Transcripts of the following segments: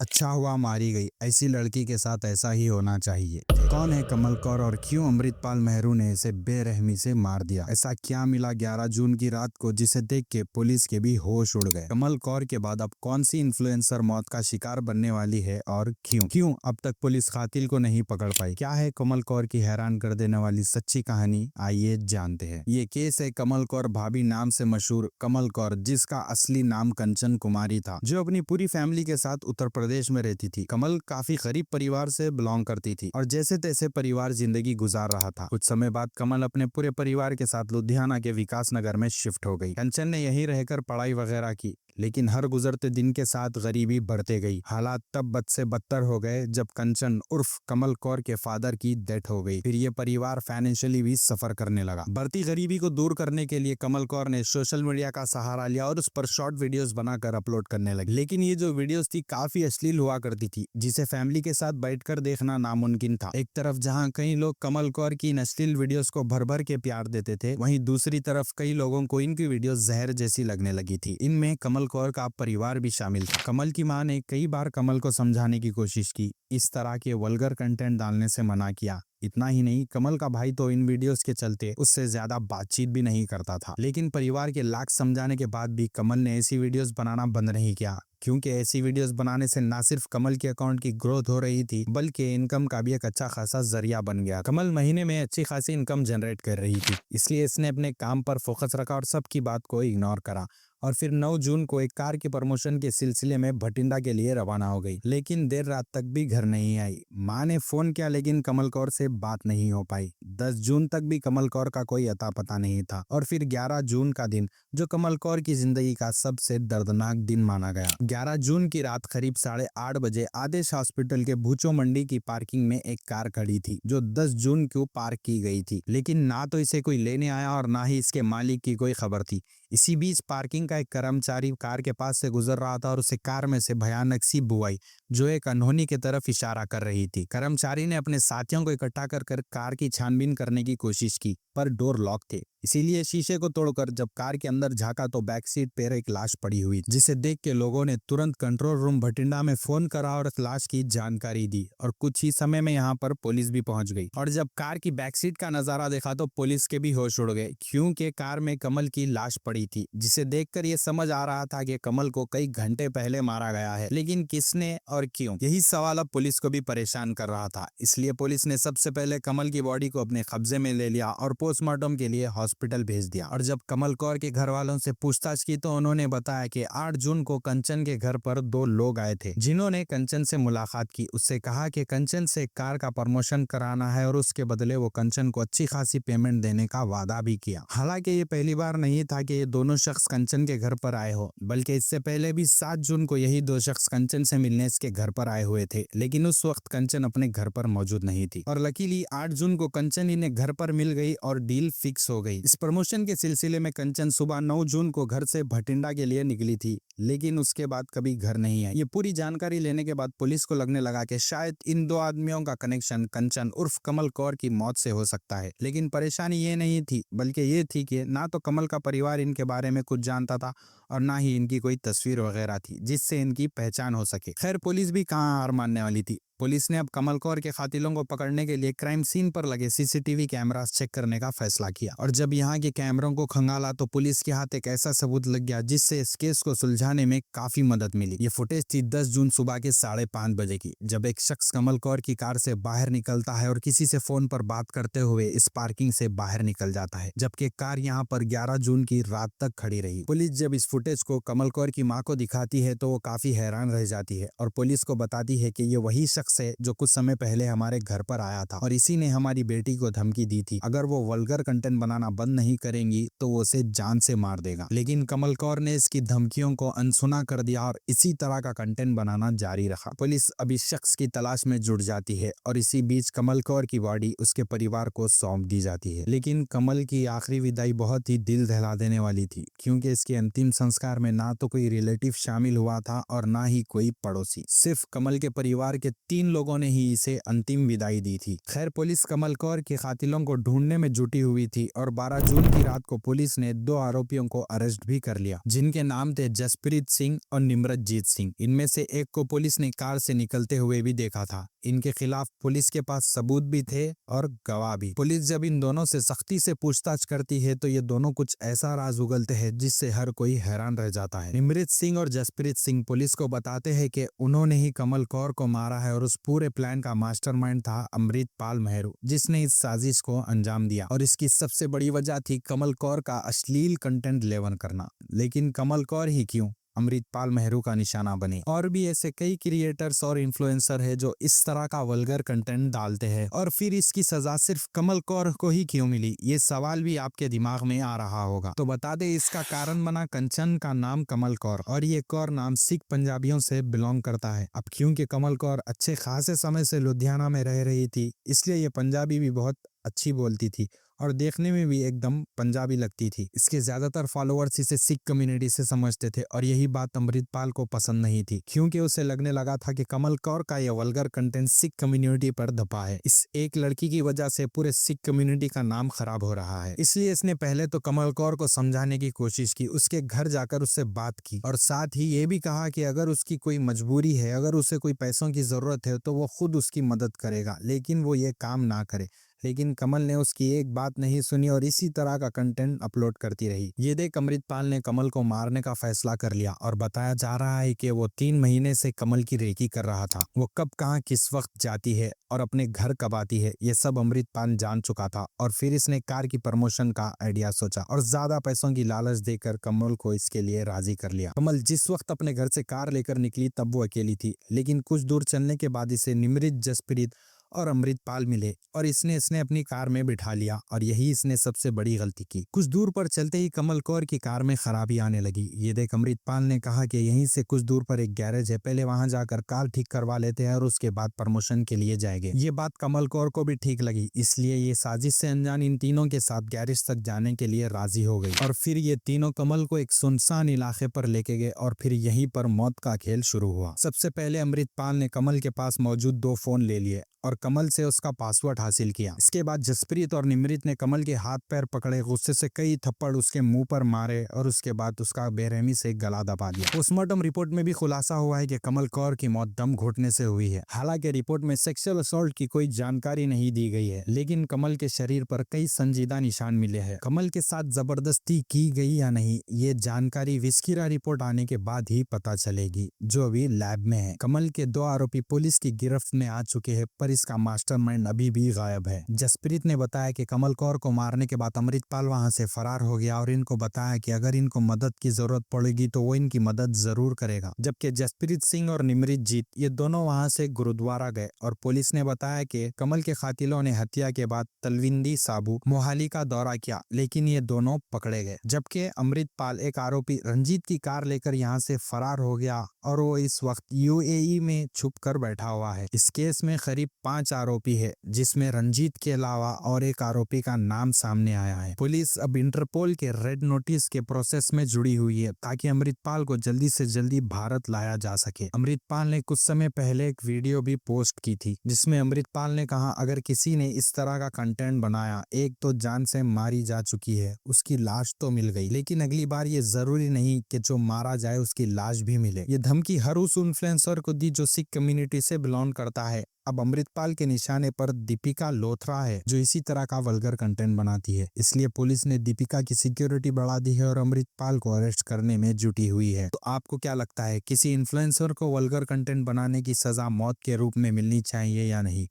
अच्छा हुआ मारी गई, ऐसी लड़की के साथ ऐसा ही होना चाहिए। कौन है कमल कौर और क्यों अमृतपाल मेहरू ने इसे बेरहमी से मार दिया? ऐसा क्या मिला 11 जून की रात को जिसे देख के पुलिस के भी होश उड़ गए? कमल कौर के बाद अब कौन सी इन्फ्लुएंसर मौत का शिकार बनने वाली है और क्यों क्यों अब तक पुलिस कातिल को नहीं पकड़ पाई? क्या है कमल कौर की हैरान कर देने वाली सच्ची कहानी? आइए जानते हैं। ये केस है कमल कौर भाभी नाम से मशहूर कमल कौर, जिसका असली नाम कंचन कुमारी था, जो अपनी पूरी फैमिली के साथ उत्तर प्रदेश में रहती थी। कमल काफी गरीब परिवार से बिलोंग करती थी और जैसे तैसे परिवार जिंदगी गुजार रहा था। कुछ समय बाद कमल अपने पूरे परिवार के साथ लुधियाना के विकास नगर में शिफ्ट हो गई। कंचन ने यहीं रहकर पढ़ाई वगैरह की, लेकिन हर गुजरते दिन के साथ गरीबी बढ़ते गई। हालात तब बद से बदतर हो गए जब कंचन उर्फ कमल कौर के फादर की डेथ हो गई। फिर ये परिवार फाइनेंशियली भी सफर करने लगा। बढ़ती गरीबी को दूर करने के लिए कमल कौर ने सोशल मीडिया का सहारा लिया और उस पर शॉर्ट वीडियोस बनाकर अपलोड करने लगी। लेकिन ये जो वीडियोस थी काफी अश्लील हुआ करती थी, जिसे फैमिली के साथ बैठकर देखना नामुमकिन था। एक तरफ जहां कई लोग कमल कौर की इन अश्लील वीडियोस को भर भर के प्यार देते थे, वहीं दूसरी तरफ कई लोगों को इनकी वीडियोस जहर जैसी लगने लगी थी। इनमें कमल कौर का परिवार भी शामिल था। कमल की मां ने कई बार कमल को समझाने की कोशिश की, इस तरह के वल्गर कंटेंट डालने से मना किया। इतना ही नहीं, कमल का भाई तो इन वीडियोस के चलते उससे ज्यादा बातचीत भी नहीं करता था। लेकिन परिवार के लाख समझाने के बाद भी कमल ने ऐसी वीडियोस बनाना बंद नहीं किया, क्योंकि ऐसी वीडियोस बनाने से न सिर्फ कमल के अकाउंट की ग्रोथ हो रही थी, बल्कि इनकम का भी एक अच्छा खासा जरिया बन गया। कमल महीने में अच्छी खासी इनकम जनरेट कर रही थी, इसलिए इसने अपने काम पर फोकस रखा और सबकी बात को इग्नोर करा और फिर 9 जून को एक कार के प्रमोशन के सिलसिले में भटिंडा के लिए रवाना हो गई। लेकिन देर रात तक भी घर नहीं आई। मां ने फोन किया, लेकिन कमल कौर से बात नहीं हो पाई। 10 जून तक भी कमल कौर का कोई अता पता नहीं था और फिर 11 जून का दिन, जो कमल कौर की जिंदगी का सबसे दर्दनाक दिन माना गया। 11 जून की रात करीब 8:30 बजे आदेश हॉस्पिटल के भूचो मंडी की पार्किंग में एक कार खड़ी थी, जो 10 जून को पार्क की गई थी। लेकिन ना तो इसे कोई लेने आया और ना ही इसके मालिक की कोई खबर थी। इसी बीच पार्किंग का एक कर्मचारी कार के पास से गुजर रहा था और उसे कार में से भयानक सी बुआई, जो एक अनहोनी की तरफ इशारा कर रही थी। कर्मचारी ने अपने साथियों को इकट्ठा कर कार की छानबीन करने की कोशिश की, पर डोर लॉक थे। इसीलिए शीशे को तोड़कर जब कार के अंदर झांका तो बैक सीट पर एक लाश पड़ी हुई, जिसे देख के लोगों ने तुरंत कंट्रोल रूम भटिंडा में फोन करा और इस लाश की जानकारी दी और कुछ ही समय में यहाँ पर पुलिस भी पहुंच गई। और जब कार की बैक सीट का नजारा देखा तो पुलिस के भी होश उड़ गए, क्योंकि कार में कमल की लाश पड़ी थी, जिसे देखकर ये समझ आ रहा था कि कमल को कई घंटे पहले मारा गया है। लेकिन किसने और क्यों, यही सवाल अब पुलिस को भी परेशान कर रहा था। इसलिए पुलिस ने सबसे पहले कमल की बॉडी को अपने कब्जे में ले लिया और पोस्टमार्टम के लिए हॉस्पिटल भेज दिया। और जब कमल कौर के घर वालों से पूछताछ की तो उन्होंने बताया कि 8 जून को कंचन के घर पर 2 लोग आए थे, जिन्होंने कंचन से मुलाकात की। उससे कहा कि कंचन से कार का प्रमोशन कराना है और उसके बदले वो कंचन को अच्छी खासी पेमेंट देने का वादा भी किया। हालांकि ये पहली बार नहीं था कि ये दोनों शख्स कंचन के घर पर आए हो, बल्कि इससे पहले भी 7 जून को यही 2 शख्स कंचन से मिलने इसके घर पर आए हुए थे। लेकिन उस वक्त कंचन अपने घर पर मौजूद नहीं थी और लकीली 8 जून को कंचन इन्हें घर पर मिल गई और डील फिक्स हो गई। इस प्रमोशन के सिलसिले में कंचन सुबह 9 जून को घर से भटिंडा के लिए निकली थी, लेकिन उसके बाद कभी घर नहीं आई। ये पूरी जानकारी लेने के बाद पुलिस को लगने लगा कि शायद इन 2 आदमियों का कनेक्शन कंचन उर्फ कमल कौर की मौत से हो सकता है। लेकिन परेशानी ये नहीं थी, बल्कि ये थी कि ना तो कमल का परिवार इनके बारे में कुछ जानता था और ना ही इनकी कोई तस्वीर वगैरह थी जिससे इनकी पहचान हो सके। खैर, पुलिस भी कहाँ हार मानने वाली थी। पुलिस ने अब कमल कौर के कातिलों को पकड़ने के लिए क्राइम सीन पर लगे सीसीटीवी कैमरास चेक करने का फैसला किया और जब यहाँ के कैमरों को खंगाला तो पुलिस के हाथ एक ऐसा सबूत लग गया जिससे इस केस को सुलझाने में काफी मदद मिली। ये फुटेज थी 10 जून सुबह के 5:30 बजे की, जब एक शख्स कमल कौर की कार से बाहर निकलता है और किसी से फोन पर बात करते हुए इस पार्किंग से बाहर निकल जाता है, जबकि कार यहाँ पर 11 जून की रात तक खड़ी रही। पुलिस जब इस फुटेज को कमल कौर की मां को दिखाती है तो वो काफी हैरान रह जाती है और पुलिस को बताती है कि ये वही शख्स है जो कुछ समय पहले हमारे घर पर आया था और इसी ने हमारी बेटी को धमकी दी थी, अगर वो वल्गर कंटेंट बनाना बंद नहीं करेंगी तो वो उसे जान से मार देगा। लेकिन कमल कौर ने इसकी धमकियों को अनसुना कर दिया और इसी तरह का कंटेंट बनाना जारी रखा। पुलिस अब इस शख्स की तलाश में जुट जाती है और इसी बीच कमल कौर की बॉडी उसके परिवार को सौंप दी जाती है। लेकिन कमल की आखिरी विदाई बहुत ही दिल दहला देने वाली थी, क्योंकि इसके अंतिम संस्कार में ना तो कोई रिलेटिव शामिल हुआ था और ना ही कोई पड़ोसी। सिर्फ कमल के परिवार के 3 3 लोगों ने ही इसे अंतिम विदाई दी थी। खैर, पुलिस कमल कौर के कातिलों को ढूंढने में जुटी हुई थी और 12 जून की रात को पुलिस ने 2 आरोपियों को अरेस्ट भी कर लिया, जिनके नाम थे जसप्रीत सिंह और निम्रतजीत सिंह। इनमें से एक को पुलिस ने कार से निकलते हुए भी देखा था। इनके खिलाफ पुलिस के पास सबूत भी थे और गवाह भी। पुलिस जब इन दोनों से सख्ती से पूछताछ करती है तो ये दोनों कुछ ऐसा राज उगलते हैं जिससे हर कोई हैरान रह जाता है। निम्रत सिंह और जसप्रीत सिंह पुलिस को बताते हैं कि उन्होंने ही कमल कौर को मारा है और उस पूरे प्लान का मास्टरमाइंड था अमृतपाल मेहरू, जिसने इस साजिश को अंजाम दिया। और इसकी सबसे बड़ी वजह थी कमल कौर का अश्लील कंटेंट लेवन करना। लेकिन कमल कौर ही क्यों अमृतपाल मेहरू का निशाना बने? और भी ऐसे कई क्रिएटर्स और इन्फ्लुएंसर है जो इस तरह का वल्गर कंटेंट डालते हैं, और फिर इसकी सजा सिर्फ कमल कौर को ही क्यों मिली? ये सवाल भी आपके दिमाग में आ रहा होगा। तो बता दे, इसका कारण बना कंचन का नाम कमल कौर, और ये कौर नाम सिख पंजाबियों से बिलोंग करता है। अब क्योंकि कमल कौर अच्छे खासे समय से लुधियाना में रह रही थी, इसलिए ये पंजाबी भी बहुत अच्छी बोलती थी और देखने में भी एकदम पंजाबी लगती थी। इसके ज्यादातर फॉलोअर्स इसे सिख कम्युनिटी से समझते थे और यही बात अमृतपाल को पसंद नहीं थी, क्योंकि उसे लगने लगा था कि कमल कौर का यह वल्गर कंटेंट सिख कम्युनिटी पर धपा है। इस एक लड़की की वजह से पूरे सिख कम्युनिटी का नाम खराब हो रहा है। इसलिए इसने पहले तो कमल कौर को समझाने की कोशिश की, उसके घर जाकर उससे बात की और साथ ही ये भी कहा कि अगर उसकी कोई मजबूरी है, अगर उसे कोई पैसों की जरूरत है तो वो खुद उसकी मदद करेगा, लेकिन वो ये काम ना करे। लेकिन कमल ने उसकी एक बात नहीं सुनी और इसी तरह का कंटेंट अपलोड करती रही। ये देख अमृतपाल ने कमल को मारने का फैसला कर लिया और बताया जा रहा है कि वो 3 महीने से कमल की रेकी कर रहा था। वो कब कहाँ किस वक्त जाती है और अपने घर कब आती है, ये सब अमृतपाल जान चुका था। और फिर इसने कार की प्रमोशन का आइडिया सोचा और ज्यादा पैसों की लालच देकर कमल को इसके लिए राजी कर लिया। कमल जिस वक्त अपने घर से कार लेकर निकली तब वो अकेली थी, लेकिन कुछ दूर चलने के बाद इसे निम्रत, जसप्रीत और अमृतपाल मिले और इसने अपनी कार में बिठा लिया, और यही इसने सबसे बड़ी गलती की। कुछ दूर पर चलते ही कमल कौर की कार में खराबी आने लगी। ये देख अमृतपाल ने कहा कि यहीं से कुछ दूर पर एक गैरेज है, पहले वहां जाकर कार ठीक करवा लेते हैं और उसके बाद प्रमोशन के लिए जाएंगे। ये बात कमल कौर को भी ठीक लगी, इसलिए ये साजिश से अनजान इन तीनों के साथ गैरेज तक जाने के लिए राजी हो गई। और फिर ये तीनों कमल को एक सुनसान इलाके पर लेके गए और फिर यहीं पर मौत का खेल शुरू हुआ। सबसे पहले अमृतपाल ने कमल के पास मौजूद 2 फोन ले लिए और कमल से उसका पासवर्ड हासिल किया। इसके बाद जसप्रीत और निम्रत ने कमल के हाथ पैर पकड़े, गुस्से से कई थप्पड़ उसके मुंह पर मारे और उसके बाद उसका बेरहमी से गला दबा दिया। पोस्टमार्टम रिपोर्ट में भी खुलासा हुआ है कि कमल कौर की मौत दम घुटने से हुई है। हालांकि रिपोर्ट में सेक्सुअल असॉल्ट की कोई जानकारी नहीं दी गई है, लेकिन कमल के शरीर पर कई संजीदा निशान मिले हैं। कमल के साथ जबरदस्ती की गई या नहीं, ये जानकारी विस्किरा रिपोर्ट आने के बाद ही पता चलेगी, जो अभी लैब में है। कमल के 2 आरोपी पुलिस की गिरफ्त में आ चुके हैं, पर इसका मास्टरमाइंड अभी भी गायब है। जसप्रीत ने बताया कि कमल कौर को मारने के बाद अमृतपाल वहां से फरार हो गया और इनको बताया कि अगर इनको मदद की जरूरत पड़ेगी तो वो इनकी मदद जरूर करेगा। जबकि जसप्रीत सिंह और निम्रतजीत ये दोनों वहां से गुरुद्वारा गए और पुलिस ने बताया कि कमल के कातिलों ने हत्या के बाद तलविंदी साबू मोहाली का दौरा किया, लेकिन ये दोनों पकड़े गए। जबकि अमृतपाल एक आरोपी रंजीत की कार लेकर यहाँ से फरार हो गया और वो इस वक्त यूएई में छुप कर बैठा हुआ है। इस केस में करीब 5 आरोपी है, जिसमें रंजीत के अलावा और एक आरोपी का नाम सामने आया है। पुलिस अब इंटरपोल के रेड नोटिस के प्रोसेस में जुड़ी हुई है ताकि अमृतपाल को जल्दी से जल्दी भारत लाया जा सके। अमृतपाल ने कुछ समय पहले एक वीडियो भी पोस्ट की थी, जिसमें अमृतपाल ने कहा अगर किसी ने इस तरह का कंटेंट बनाया, एक तो जान से मारी जा चुकी है, उसकी लाश तो मिल गई, लेकिन अगली बार ये जरूरी नहीं कि जो मारा जाए उसकी लाश भी मिले। ये धमकी हर उस इन्फ्लुएंसर को दी जो सिख कम्युनिटी से बिलोंग करता है। अब अमृतपाल के निशाने पर दीपिका लोथरा है, जो इसी तरह का वल्गर कंटेंट बनाती है। इसलिए पुलिस ने दीपिका की सिक्योरिटी बढ़ा दी है और अमृतपाल को अरेस्ट करने में जुटी हुई है। तो आपको क्या लगता है, किसी इन्फ्लुएंसर को वल्गर कंटेंट बनाने की सजा मौत के रूप में मिलनी चाहिए या नहीं?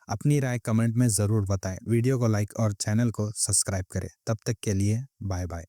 अपनी राय कमेंट में जरूर बताएं। वीडियो को लाइक और चैनल को सब्सक्राइब करें। तब तक के लिए बाय बाय।